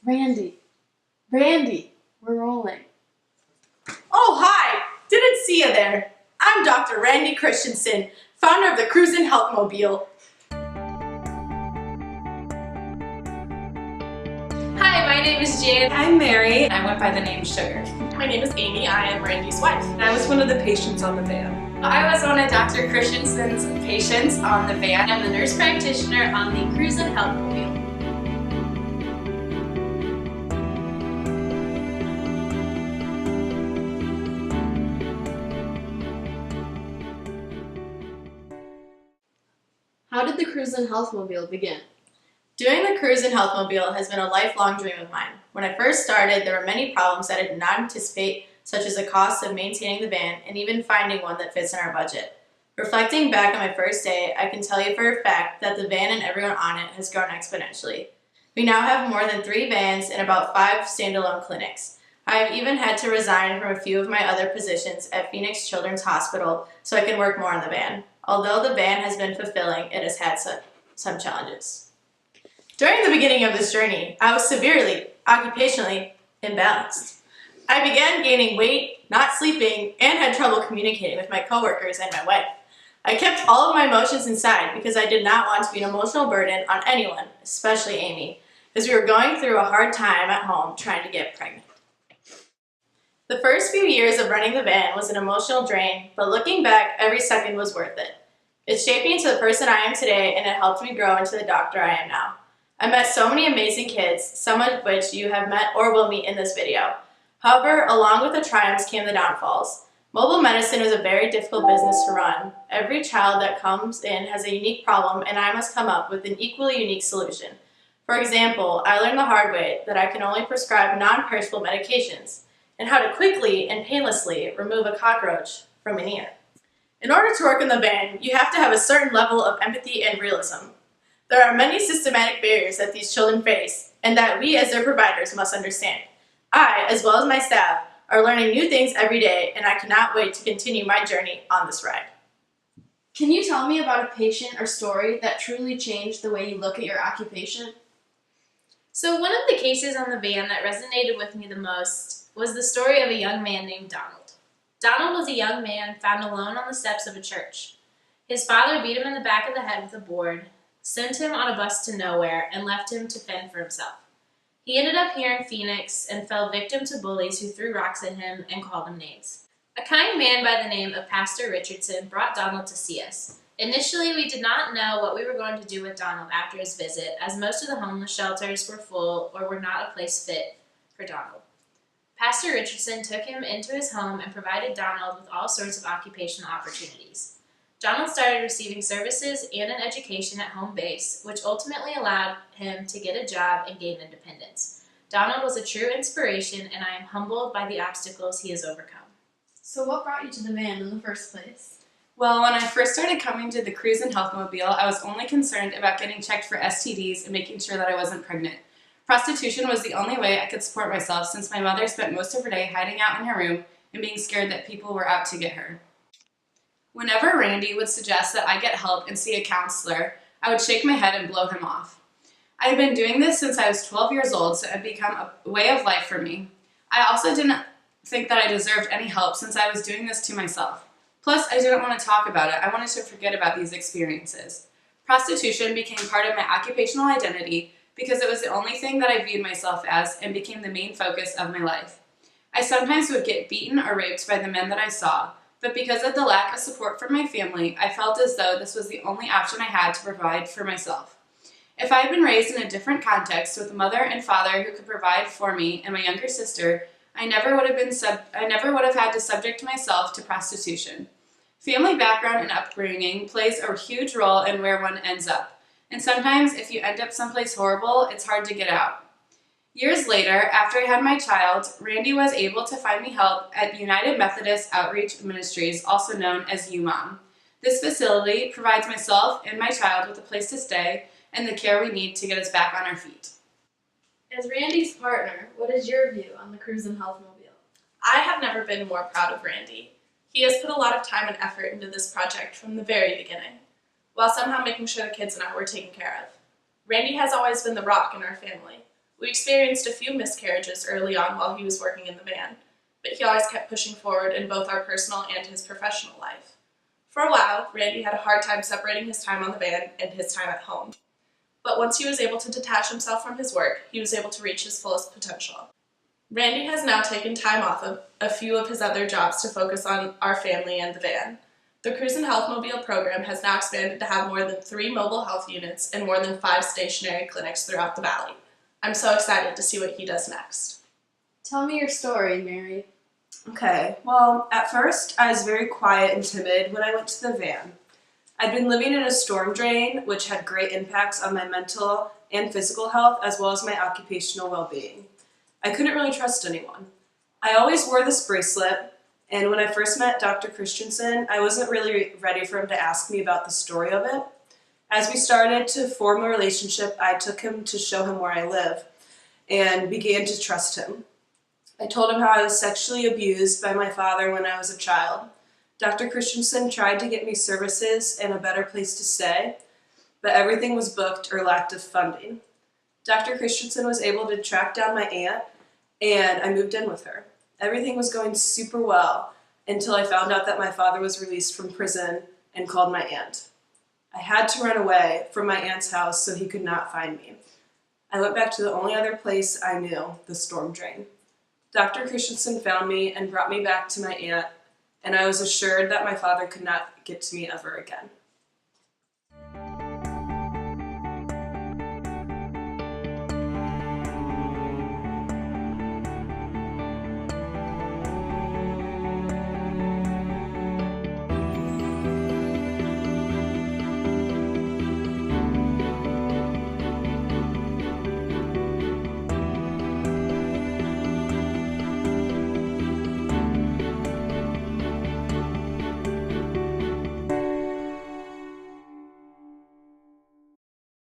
Randy, we're rolling. Oh, hi! Didn't see you there. I'm Dr. Randy Christensen, founder of the Cruisin' Health Mobile. Hi, my name is Jan. I'm Mary. I went by the name Sugar. My name is Amy. I am Randy's wife. And I was one of the patients on the van. I was one of Dr. Christensen's patients on the van. I'm the nurse practitioner on the Cruisin' Health Mobile. How did the Cruisin' Health Mobile begin? Doing the Cruisin' Health Mobile has been a lifelong dream of mine. When I first started, there were many problems that I did not anticipate, such as the cost of maintaining the van and even finding one that fits in our budget. Reflecting back on my first day, I can tell you for a fact that the van and everyone on it has grown exponentially. We now have more than 3 vans and about 5 standalone clinics. I have even had to resign from a few of my other positions at Phoenix Children's Hospital so I can work more on the van. Although the van has been fulfilling, it has had some challenges. During the beginning of this journey, I was severely, occupationally imbalanced. I began gaining weight, not sleeping, and had trouble communicating with my coworkers and my wife. I kept all of my emotions inside because I did not want to be an emotional burden on anyone, especially Amy, as we were going through a hard time at home trying to get pregnant. The first few years of running the van was an emotional drain, but looking back, every second was worth it. It shaped me into the person I am today, and it helped me grow into the doctor I am now. I met so many amazing kids, some of which you have met or will meet in this video. However, along with the triumphs came the downfalls. Mobile medicine is a very difficult business to run. Every child that comes in has a unique problem, and I must come up with an equally unique solution. For example, I learned the hard way that I can only prescribe non-perishable medications, and how to quickly and painlessly remove a cockroach from an ear. In order to work in the van, you have to have a certain level of empathy and realism. There are many systematic barriers that these children face, and that we as their providers must understand. I, as well as my staff, are learning new things every day, and I cannot wait to continue my journey on this ride. Can you tell me about a patient or story that truly changed the way you look at your occupation? So one of the cases on the van that resonated with me the most was the story of a young man named Donald. Donald was a young man found alone on the steps of a church. His father beat him in the back of the head with a board, sent him on a bus to nowhere, and left him to fend for himself. He ended up here in Phoenix and fell victim to bullies who threw rocks at him and called him names. A kind man by the name of Pastor Richardson brought Donald to see us. Initially, we did not know what we were going to do with Donald after his visit, as most of the homeless shelters were full or were not a place fit for Donald. Pastor Richardson took him into his home and provided Donald with all sorts of occupational opportunities. Donald started receiving services and an education at home base, which ultimately allowed him to get a job and gain independence. Donald was a true inspiration, and I am humbled by the obstacles he has overcome. So what brought you to the van in the first place? Well, when I first started coming to the Cruisin' Health Mobile, I was only concerned about getting checked for STDs and making sure that I wasn't pregnant. Prostitution was the only way I could support myself since my mother spent most of her day hiding out in her room and being scared that people were out to get her. Whenever Randy would suggest that I get help and see a counselor, I would shake my head and blow him off. I had been doing this since I was 12 years old, so it had become a way of life for me. I also didn't think that I deserved any help since I was doing this to myself. Plus, I didn't want to talk about it. I wanted to forget about these experiences. Prostitution became part of my occupational identity because it was the only thing that I viewed myself as and became the main focus of my life. I sometimes would get beaten or raped by the men that I saw, but because of the lack of support from my family, I felt as though this was the only option I had to provide for myself. If I had been raised in a different context with a mother and father who could provide for me and my younger sister, I never would have had to subject myself to prostitution. Family background and upbringing plays a huge role in where one ends up, and sometimes if you end up someplace horrible, it's hard to get out. Years later, after I had my child, Randy was able to find me help at United Methodist Outreach Ministries, also known as UMOM. This facility provides myself and my child with a place to stay and the care we need to get us back on our feet. As Randy's partner, what is your view on the Cruisin' Health Mobile? I have never been more proud of Randy. He has put a lot of time and effort into this project from the very beginning, while somehow making sure the kids and I were taken care of. Randy has always been the rock in our family. We experienced a few miscarriages early on while he was working in the van, but he always kept pushing forward in both our personal and his professional life. For a while, Randy had a hard time separating his time on the van and his time at home. But once he was able to detach himself from his work, he was able to reach his fullest potential. Randy has now taken time off of a few of his other jobs to focus on our family and the van. The Cruise and Health Mobile program has now expanded to have more than 3 mobile health units and more than 5 stationary clinics throughout the valley. I'm so excited to see what he does next. Tell me your story, Mary. Okay, well, at first I was very quiet and timid when I went to the van. I'd been living in a storm drain, which had great impacts on my mental and physical health as well as my occupational well-being. I couldn't really trust anyone. I always wore this bracelet, and when I first met Dr. Christensen, I wasn't really ready for him to ask me about the story of it. As we started to form a relationship, I took him to show him where I live and began to trust him. I told him how I was sexually abused by my father when I was a child. Dr. Christensen tried to get me services and a better place to stay, but everything was booked or lacked of funding. Dr. Christensen was able to track down my aunt, and I moved in with her. Everything was going super well until I found out that my father was released from prison and called my aunt. I had to run away from my aunt's house so he could not find me. I went back to the only other place I knew, the storm drain. Dr. Christensen found me and brought me back to my aunt, and I was assured that my father could not get to me ever again.